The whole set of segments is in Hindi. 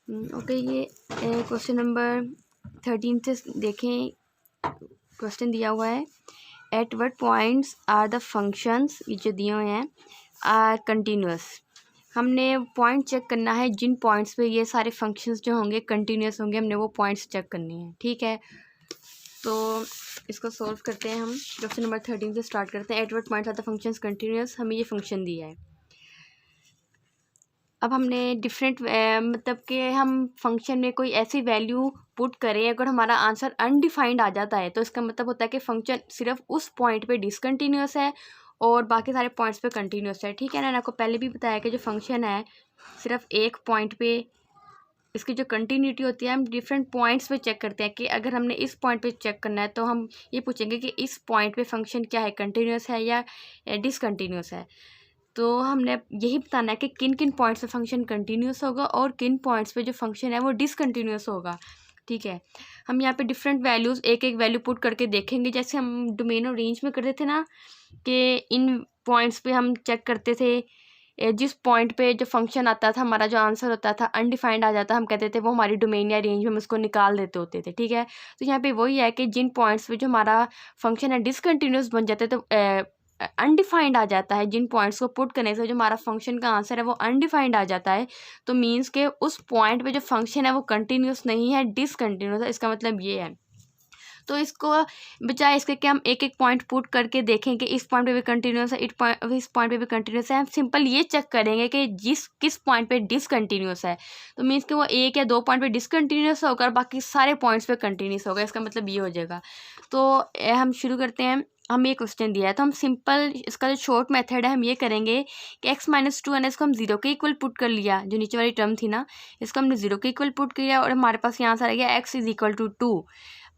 ओके, ये क्वेश्चन नंबर 13 से देखें। क्वेश्चन दिया हुआ है, at what points are the functions, ये जो दिए हुए हैं, आर कंटिन्यूस। हमने पॉइंट चेक करना है जिन पॉइंट्स पे ये सारे फंक्शंस जो होंगे कंटिन्यूस होंगे, हमने वो पॉइंट्स चेक करने हैं। ठीक है, तो इसको सॉल्व करते हैं हम। क्वेश्चन नंबर 13 से स्टार्ट करते हैं। At what points are the functions continuous, हमें ये फंक्शन दिया है। अब हमने डिफरेंट मतलब कि हम फंक्शन में कोई ऐसी वैल्यू पुट करें, अगर हमारा आंसर अनडिफाइंड आ जाता है तो इसका मतलब होता है कि फंक्शन सिर्फ उस पॉइंट पे डिसकंटिन्यूस है और बाकी सारे पॉइंट्स पे कंटिन्यूस है। ठीक है ना, मैंने आपको पहले भी बताया कि जो फंक्शन है सिर्फ एक पॉइंट पे, इसकी जो कंटिन्यूटी होती है हम डिफरेंट पॉइंट्स पे चेक करते हैं कि अगर हमने इस पॉइंट पे चेक करना है तो हम ये पूछेंगे कि इस पॉइंट पे फंक्शन क्या है, कंटिन्यूस है या डिसकंटिन्यूस है। तो हमने यही बताना है कि किन किन पॉइंट्स पे फंक्शन कंटिन्यूस होगा और किन पॉइंट्स पे जो फंक्शन है वो डिसकंटिन्यूस होगा। ठीक है, हम यहाँ पे डिफरेंट वैल्यूज़ एक एक वैल्यू पुट करके देखेंगे, जैसे हम डोमेन और रेंज में करते थे ना कि इन पॉइंट्स पे हम चेक करते थे, जिस पॉइंट पे जो फंक्शन आता था हमारा जो आंसर होता था अनडिफाइंड आ जाता, हम कहते थे वो हमारी डोमेन या रेंज में हम उसको निकाल देते होते थे। ठीक है, तो यहाँ पे वही है कि जिन पॉइंट्स पे जो हमारा फंक्शन है डिसकंटिन्यूस बन जाते तो अनडिफाइंड आ जाता है, जिन पॉइंट्स को पुट करने से जो हमारा फंक्शन का आंसर है वो अनडिफाइंड आ जाता है, तो मीन्स के उस पॉइंट पे जो फंक्शन है वो कंटिन्यूस नहीं है, डिसकंटिन्यूस है। इसका मतलब ये है। तो इसको बजाय इसके कि हम एक एक पॉइंट पुट करके देखें कि इस पॉइंट पे भी कंटिन्यूस है, इस पॉइंट पे भी कंटिन्यूस है, हम सिंपल ये चेक करेंगे कि किस पॉइंट पे डिसकंटिन्यूस है। तो मीन्स कि वो एक या दो पॉइंट पे डिसकंटिन्यूस होगा और बाकी सारे पॉइंट्स पे कंटिन्यूस होगा। इसका मतलब ये हो जाएगा। तो हम शुरू करते हैं। हम ये क्वेश्चन दिया है तो हम सिंपल इसका जो शॉर्ट मेथड है हम ये करेंगे कि x-2 है ना, इसको हम जीरो के इक्वल पुट कर लिया, जो नीचे वाली टर्म थी ना इसको हमने जीरो के इक्वल पुट किया और हमारे पास यहाँ से आ गया x = 2।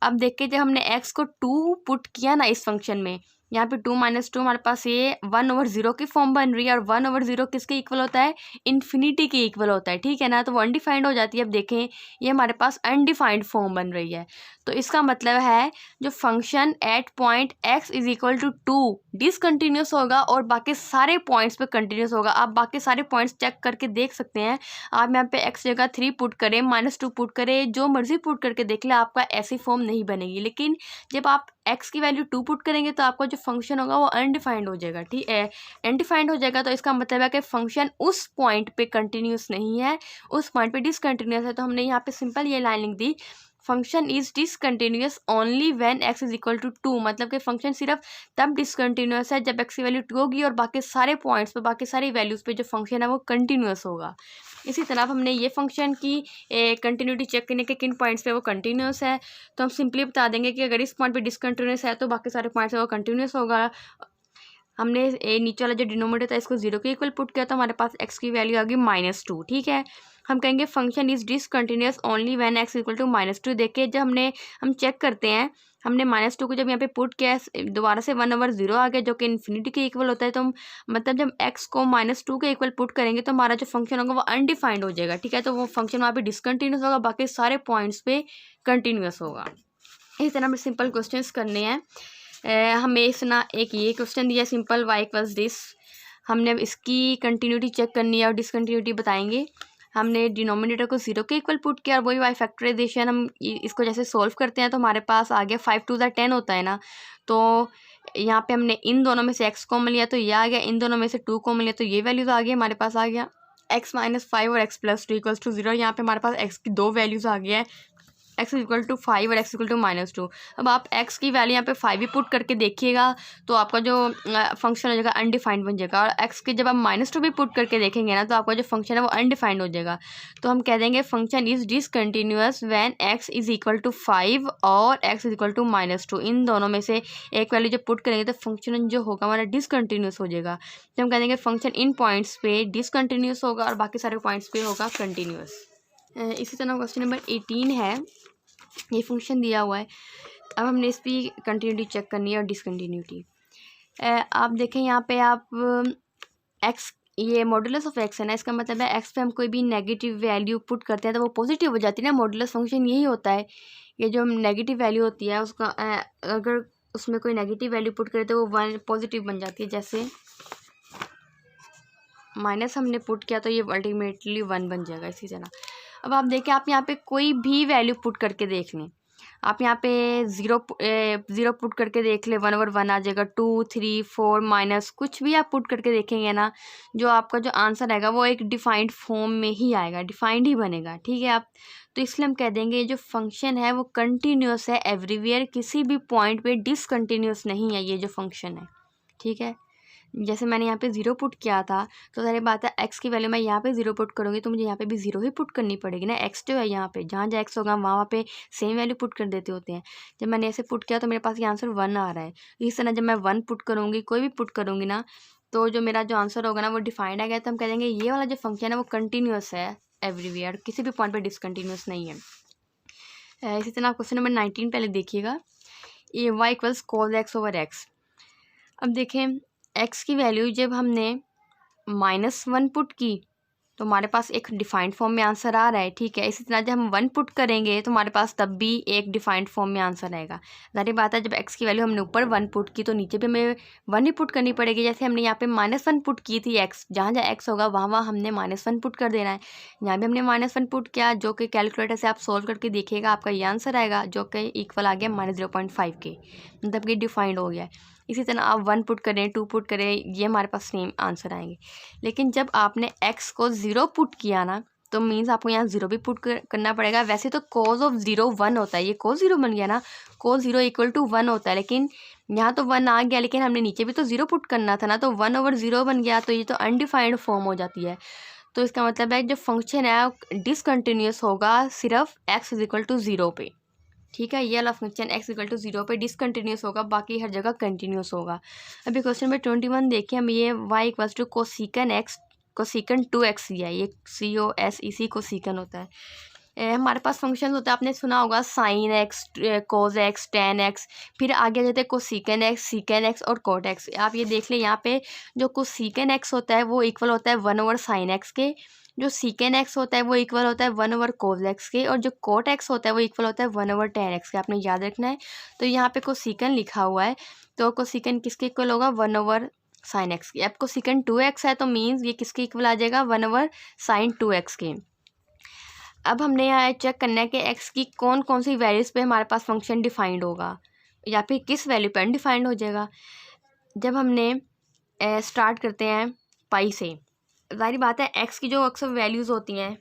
अब देखिए जब हमने x को 2 पुट किया ना इस फंक्शन में, यहाँ पे 2 - 2 हमारे पास ये 1/0 की फॉर्म बन रही है और 1/0 किसके इक्वल होता है, इन्फिनिटी के इक्वल होता है। ठीक है ना, तो वो अनडिफाइंड हो जाती है। अब देखें ये हमारे पास अनडिफाइंड फॉर्म बन रही है, तो इसका मतलब है जो function at point x = 2 discontinuous होगा और बाकी सारे पॉइंट्स पे कंटिन्यूस होगा। आप बाकी सारे पॉइंट्स चेक करके देख सकते हैं। आप यहाँ पे x जगह 3 पुट करें, -2 पुट करें, जो मर्जी पुट करके देख ले, आपका ऐसी फॉर्म नहीं बनेगी। लेकिन जब आप x की वैल्यू 2 पुट करेंगे तो आपका जो फंक्शन होगा वो अनडिफाइंड हो जाएगा। ठीक है, अनडिफाइंड हो जाएगा तो इसका मतलब है कि फंक्शन उस पॉइंट पे कंटिन्यूस नहीं है, उस पॉइंट पे डिसकंटिन्यूस है। तो हमने यहाँ पे सिंपल ये लाइन लिख दी, function is discontinuous only when x = 2। मतलब कि फंक्शन सिर्फ तब डिसकंटिन्यूस है जब x की वैल्यू 2 होगी और बाकी सारे पॉइंट्स पे, बाकी सारी वैल्यूज़ पे जो फंक्शन है वो कंटिन्यूस होगा। इसी तरह हमने ये फंक्शन की कंटिन्यूटी चेक करने के किन पॉइंट्स पे वो कंटिन्यूस है, तो हम सिंपली बता देंगे कि अगर इस पॉइंट पे डिसकंटिन्यूस है तो बाकी सारे पॉइंट्स पे वो कंटिन्यूस होगा। हमने नीचे वाला जो डिनोमिनेटर था इसको जीरो के इक्वल पुट किया तो हमारे पास x की वैल्यू आ गई -2। ठीक है, हम कहेंगे function is discontinuous only when x = -2। देखिए जब हम चेक करते हैं, हमने -2 को जब यहाँ पे पुट किया दोबारा से 1/0 आ गया जो कि इन्फिनिटी के इक्वल होता है। तो हम मतलब जब x को -2 के इक्वल पुट करेंगे तो हमारा जो फंक्शन होगा वो अनडिफाइंड हो जाएगा। ठीक है, तो वो फंक्शन वहाँ पे डिसकंटिन्यूस होगा, बाकी सारे पॉइंट्स पे कंटिन्यूस होगा। इसी तरह हमें सिंपल क्वेश्चंस करने हैं। हमें इसना एक ये क्वेश्चन दिया सिंपल y = दिस, हमने इसकी कंटिन्यूटी चेक करनी है और डिसकंटिन्यूटी बताएंगे। हमने डिनोमिनेटर को 0 के इक्वल पुट किया और वही y फैक्टराइजेशन हम इसको जैसे सोल्व करते हैं तो हमारे पास आ गया 5 × 10 होता है ना। तो यहाँ पे हमने इन दोनों में से x कॉमन लिया तो ये आ गया, इन दोनों में से 2 कॉमन लिया तो ये वैल्यूज आ गई। हमारे पास आ गया x - 5 और x + 2 = 0। यहाँ पे हमारे पास x की दो वैल्यूज आ गई है, x = 5 और x = -2। अब आप x की वैल्यू यहाँ पे 5 भी पुट करके देखिएगा तो आपका जो फंक्शन हो जाएगा अनडिफाइंड बन जाएगा, और x के जब आप -2 भी पुट करके देखेंगे ना तो आपका जो फंक्शन है वो अनडिफाइंड हो जाएगा। तो हम कह देंगे function is discontinuous when x = 5 और x = -2। इन दोनों में से एक वैल्यू जब पुट करेंगे तो फंक्शन जो होगा हमारा डिसकंटिन्यूस हो जाएगा। तो हम कह देंगे फंक्शन इन पॉइंट्स पे डिसकंटिन्यूस होगा और बाकी सारे पॉइंट्स पे होगा कंटिन्यूस। इसी तरह क्वेश्चन नंबर 18 है, ये फंक्शन दिया हुआ है। अब हमने इस पर कंटिन्यूटी चेक करनी है और डिसकंटिन्यूटी। आप देखें यहाँ पे आप x, ये मॉडुलस ऑफ x है ना, इसका मतलब है x पे हम कोई भी नेगेटिव वैल्यू पुट करते हैं तो वो पॉजिटिव हो जाती है ना। मॉडुलस फंक्शन यही होता है, ये जो नेगेटिव वैल्यू होती है उसका अगर उसमें कोई नेगेटिव वैल्यू पुट करें तो वो 1 पॉजिटिव बन जाती है। जैसे माइनस हमने पुट किया तो ये अल्टीमेटली 1 बन जाएगा। इसी तरह अब आप देखें, आप यहाँ पे कोई भी वैल्यू पुट करके देख लें, आप यहाँ पे ज़ीरो पुट करके देख ले, 1/1 आ जाएगा, 2 3 4 माइनस कुछ भी आप पुट करके देखेंगे ना, जो आपका जो आंसर आएगा वो एक डिफाइंड फॉर्म में ही आएगा, डिफाइंड ही बनेगा, ठीक है। आप तो इसलिए हम कह देंगे ये जो फंक्शन है वो कंटिन्यूस है एवरीवेयर, किसी भी पॉइंट पे डिसकंटिन्यूस नहीं है ये जो फंक्शन है, ठीक है। जैसे मैंने यहाँ पे 0 पुट किया था, तो सारी बात है एक्स की वैल्यू मैं यहाँ पे 0 पुट करूँगी तो मुझे यहाँ पे भी 0 ही पुट करनी पड़ेगी ना। एक्स जो है यहाँ पे जहाँ जहाँ एक्स होगा वहाँ पे सेम वैल्यू पुट कर देते होते हैं। जब मैंने ऐसे पुट किया तो मेरे पास ये आंसर 1 आ रहा है। इस तरह जब मैं 1 पुट करूँगी, कोई भी पुट करूँगी ना, तो जो मेरा जो आंसर होगा ना वो डिफाइंड आ गया, तो हम कह देंगे ये वाला जो फंक्शन है वो कंटिन्यूस है एवरीवेयर, किसी भी पॉइंट पर डिसकंटिन्यूस नहीं है। इसी तरह आप क्वेश्चन नंबर 19 पहले देखिएगा, ये y = cos x/x। अब देखें x की वैल्यू जब हमने -1 पुट की तो हमारे पास एक डिफाइंड फॉर्म में आंसर आ रहा है, ठीक है। इसी तरह जब हम 1 पुट करेंगे तो हमारे पास तब भी एक डिफाइंड फॉर्म में आंसर आएगा। ज़ाहिर बात है जब x की वैल्यू हमने ऊपर 1 पुट की तो नीचे भी हमें 1 ही पुट करनी पड़ेगी। जैसे हमने यहाँ पे -1 पुट की थी, x जहाँ जहाँ x होगा वहाँ वहाँ हमने -1 पुट कर देना है। यहाँ भी हमने -1 पुट किया, जो कि कैलकुलेटर से आप सोल्व करके देखिएगा आपका ये आंसर आएगा, जो कि इक्वल आ गया -0.5 के, मतलब कि डिफाइंड हो गया। इसी तरह आप 1 पुट करें, 2 पुट करें, ये हमारे पास सेम आंसर आएंगे। लेकिन जब आपने x को 0 पुट किया ना, तो मीन्स आपको यहाँ 0 भी पुट करना पड़ेगा। वैसे तो cos ऑफ 0 1 होता है, ये cos 0 बन गया ना, cos 0 = 1 होता है, लेकिन यहाँ तो 1 आ गया, लेकिन हमने नीचे भी तो 0 पुट करना था ना, तो 1/0 बन गया, तो ये तो अनडिफाइंड फॉर्म हो जाती है। तो इसका मतलब है जो फंक्शन है डिसकंटिन्यूस होगा सिर्फ x = 0 पे, ठीक है। ये वाला फंक्शन x = 0 पे डिसकंटिन्यूस होगा, बाकी हर जगह कंटिन्यूस होगा। अभी क्वेश्चन नंबर 21 देखिए, हम ये y = कोसिकन x कोसिकन 2x दिया है, ये COSEC कोसिकन होता है। हमारे पास फंक्शन होता है, आपने सुना होगा sin x, cos x, tan x, फिर आगे जाते हैं कोसिकन x, सीकन x और cot x। आप ये देख लें, यहाँ पे जो कोसिकन x होता है वो इक्वल होता है 1/sin x के, जो सीकन x होता है वो इक्वल होता है 1/cos x के, और जो cot x होता है वो इक्वल होता है 1/tan x के। आपने याद रखना है। तो यहाँ पे कोसिकन लिखा हुआ है, तो कोसिकन किसके इक्वल होगा? 1/sin x के। अब कोसिकन 2x है तो मीन्स ये किसके इक्वल आ जाएगा? 1/sin 2x के। अब हमने यहाँ चेक करना है कि x की कौन कौन सी वैल्यूज़ पे हमारे पास फंक्शन डिफाइंड होगा, या फिर किस वैल्यू पे अनडिफाइंड हो जाएगा। जब हमने स्टार्ट करते हैं पाई से, ज़ाहिर बात है x की जो अक्सर वैल्यूज़ होती हैं,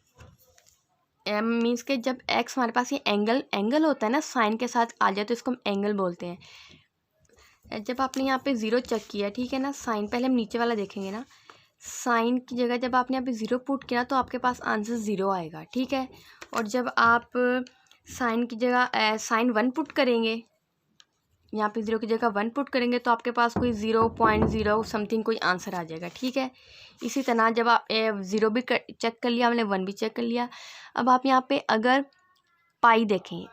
मीन्स के जब x हमारे पास ये एंगल होता है ना, साइन के साथ आ जाए तो इसको हम एंगल बोलते हैं। जब आपने यहाँ पे 0 चेक किया, ठीक है ना, साइन पहले हम नीचे वाला देखेंगे ना, साइन की जगह जब आपने यहाँ पे 0 पुट किया तो आपके पास आंसर 0 आएगा, ठीक है। और जब आप साइन की जगह साइन 1 पुट करेंगे, यहाँ पे 0 की जगह 1 पुट करेंगे तो आपके पास कोई 0.0 समथिंग कोई आंसर आ जाएगा, ठीक है। इसी तरह जब आप 0 भी चेक कर लिया हमने, 1 भी चेक कर लिया। अब आप यहाँ पे अगर पाई देखें,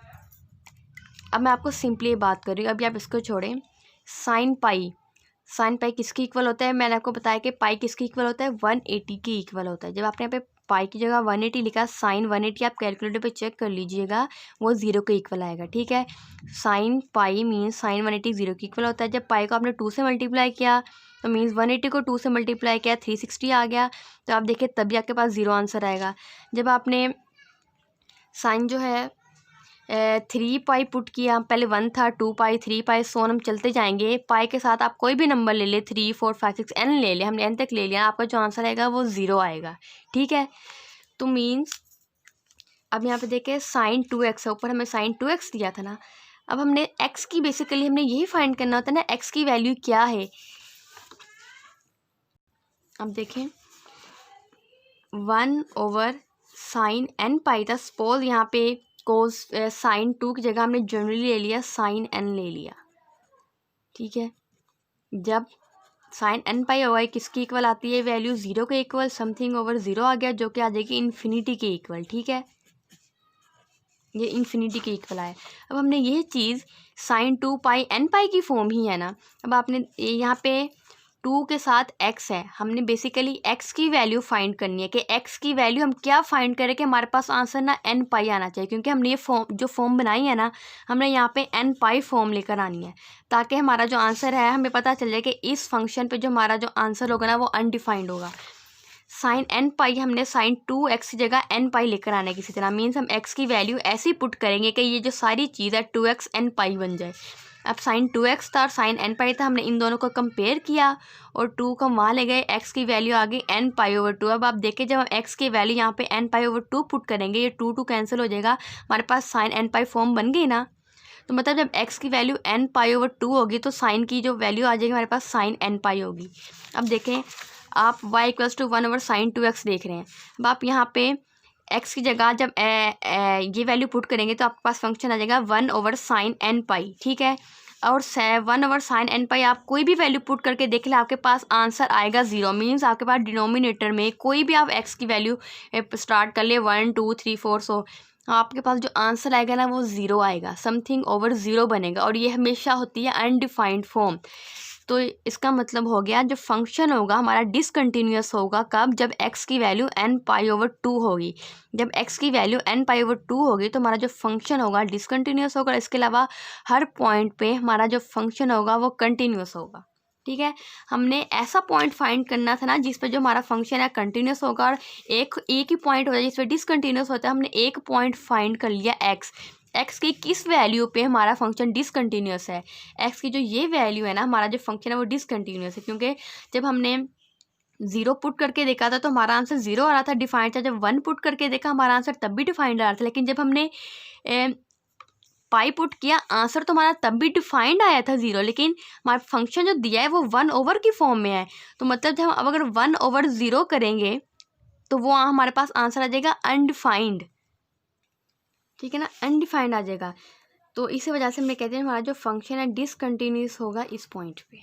अब मैं आपको सिंपली बात कर रही हूँ, अभी आप इसको छोड़ें। साइन पाई किसकी इक्वल होता है? मैंने आपको बताया कि पाई किसकी इक्वल होता है? 180 की इक्वल होता है। जब आपने यहाँ पे पाई की जगह 180 लिखा, साइन 180 आप कैलकुलेटर पे चेक कर लीजिएगा, वो 0 के इक्वल आएगा, ठीक है। साइन पाई मीन्स साइन 180 0 के इक्वल होता है। जब पाई को आपने 2 से मल्टीप्लाई किया तो मीन्स 180 को 2 से मल्टीप्लाई किया 360 आ गया, तो आप देखिए तभी आपके पास 0 आंसर आएगा। जब आपने साइन जो है 3 पाई पुट किया, पहले 1 था, 2 पाई, 3 पाई, सोन हम चलते जाएंगे। पाई के साथ आप कोई भी नंबर ले ले, 3 4 5 6 n ले ले, हमने n तक ले लिया, आपका जो आंसर आएगा वो 0 आएगा, ठीक है। तो मीन्स अब यहाँ पे देखें साइन 2x है, ऊपर हमें साइन 2x दिया था ना, अब हमने x की बेसिकली हमने यही फाइंड करना होता है ना, x की वैल्यू क्या है। अब देखें 1/sin n पाई था, सपोज यहाँ पे कोस साइन 2 की जगह हमने जनरली ले लिया साइन n ले लिया, ठीक है। जब साइन n पाई होगा किसकी इक्वल आती है वैल्यू? 0 के इक्वल, समथिंग ओवर 0 आ गया, जो कि आ जाएगी इन्फिनिटी के इक्वल, ठीक है। ये इन्फिनिटी के इक्वल आया। अब हमने ये चीज़ साइन 2 पाई n पाई की फॉर्म ही है ना, अब आपने यहाँ पे 2 के साथ x है, हमने बेसिकली x की वैल्यू फाइंड करनी है कि x की वैल्यू हम क्या फाइंड करें कि हमारे पास आंसर ना n पाई आना चाहिए, क्योंकि हमने ये फॉर्म बनाई है ना, हमने यहाँ पे n पाई फॉर्म लेकर आनी है, ताकि हमारा जो आंसर है हमें पता चल जाए कि इस फंक्शन पे जो हमारा जो आंसर होगा ना वो अनडिफाइंड होगा। साइन एन पाई हमने साइन 2x की जगह एन पाई लेकर आना है किसी तरह, मीन्स हम x की वैल्यू ऐसी पुट करेंगे कि ये जो सारी चीज़ है 2x एन पाई बन जाए। अब साइन 2x था और साइन एन पाई था, हमने इन दोनों को कंपेयर किया और 2 को वहाँ ले गए, x की वैल्यू आ गई एन पाई ओवर 2। अब आप देखें जब हम x की वैल्यू यहाँ पे एन पाई ओवर 2 पुट करेंगे, ये 2 कैंसिल हो जाएगा, हमारे पास साइन एन पाई फॉर्म बन गई ना। तो मतलब जब x की वैल्यू एन पाई ओवर 2 होगी तो साइन की जो वैल्यू आ जाएगी हमारे पास साइन एन पाई होगी। अब देखें आप y equals to 1 over sine 2x देख रहे हैं। अब आप यहाँ पे x की जगह जब ये वैल्यू पुट करेंगे तो आपके पास फंक्शन आ जाएगा 1 ओवर साइन एन पाई, ठीक है। और 1 ओवर साइन एन पाई आप कोई भी वैल्यू पुट करके देख ले, आपके पास आंसर आएगा 0, मीन्स आपके पास डिनोमिनेटर में कोई भी आप x की वैल्यू स्टार्ट कर ले 1 2 3 4, सो आपके पास जो आंसर आएगा ना वो 0 आएगा, समथिंग ओवर 0 बनेगा, और ये हमेशा होती है अनडिफाइंड फॉर्म। तो इसका मतलब हो गया जो फंक्शन होगा हमारा डिसकंटिन्यूअस होगा कब, जब x की वैल्यू एन पाई ओवर 2 होगी। जब x की वैल्यू एन पाई ओवर 2 होगी तो हमारा जो फंक्शन होगा डिसकंटिन्यूअस होगा। इसके अलावा हर पॉइंट पे हमारा जो फंक्शन होगा वो कंटिन्यूअस होगा, ठीक है। हमने ऐसा पॉइंट फाइंड करना था ना जिस पे जो हमारा फंक्शन है कंटिन्यूअस होगा, और एक ही पॉइंट होता है जिस पे डिसकंटिन्यूअस होता है। हमने एक पॉइंट फाइंड कर लिया एक्स की किस वैल्यू पे हमारा फंक्शन डिसकंटिन्यूअस है। एक्स की जो ये वैल्यू है ना, हमारा जो फंक्शन है वो डिसकंटिन्यूअस है, क्योंकि जब हमने 0 पुट करके देखा था तो हमारा आंसर 0 आ रहा था, डिफाइंड था। जब 1 पुट करके देखा हमारा आंसर तब भी डिफाइंड आ रहा था, लेकिन जब हमने पाई पुट किया आंसर तो हमारा तब भी डिफाइंड आया था 0, लेकिन हमारा फंक्शन जो दिया है वो 1 ओवर की फॉर्म में है। तो मतलब जब हम अगर 1 ओवर 0 करेंगे तो वो हमारे पास आंसर आ जाएगा अनडिफाइंड, ठीक है ना, अनडिफाइंड आ जाएगा। तो इसी वजह से मैं कहते हैं हमारा जो फंक्शन है डिसकंटिन्यूअस होगा इस पॉइंट पे।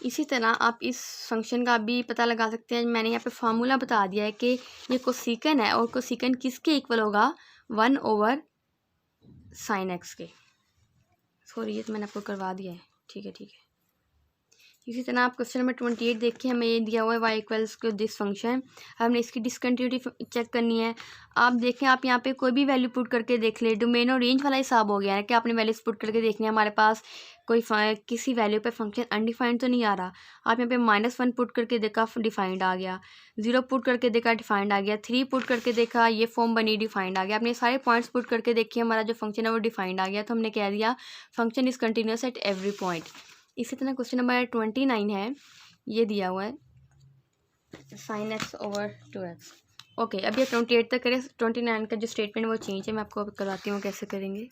इसी तरह आप इस फंक्शन का भी पता लगा सकते हैं। मैंने यहाँ पे फार्मूला बता दिया है कि ये कोसिकन है और कोसिकन किसके इक्वल होगा, 1 ओवर साइन एक्स के। सॉरी ये तो मैंने आपको करवा दिया है, ठीक है ठीक है। इसी तरह आप क्वेश्चन नंबर 28 देखिए, हमें ये दिया हुआ है y equals to this function, हमने इसकी डिसकंटिन्यूटी चेक करनी है। आप देखें आप यहाँ पे कोई भी वैल्यू पुट करके देख ले, डोमेन और रेंज वाला हिसाब हो गया है कि आपने वैल्यूज पुट करके देखनी है। हमारे पास कोई किसी वैल्यू पे फंक्शन अनडिफाइंड तो नहीं आ रहा। आप यहाँ पे -1 पुट करके देखा डिफाइंड आ गया, 0 पुट करके देखा डिफाइंड आ गया, 3 पुट करके देखा ये फॉर्म बनी डिफाइंड आ गया। आपने सारे पॉइंट्स पुट करके देखिए हमारा जो फंक्शन है वो डिफाइंड आ गया। तो हमने कह दिया function is continuous at every point. इसी तरह क्वेश्चन नंबर 29 है, ये दिया हुआ है sine x over 2x। Okay, अब ये 28 तक करें, 29 का जो स्टेटमेंट वो चेंज है, मैं आपको करवाती हूँ कैसे करेंगे।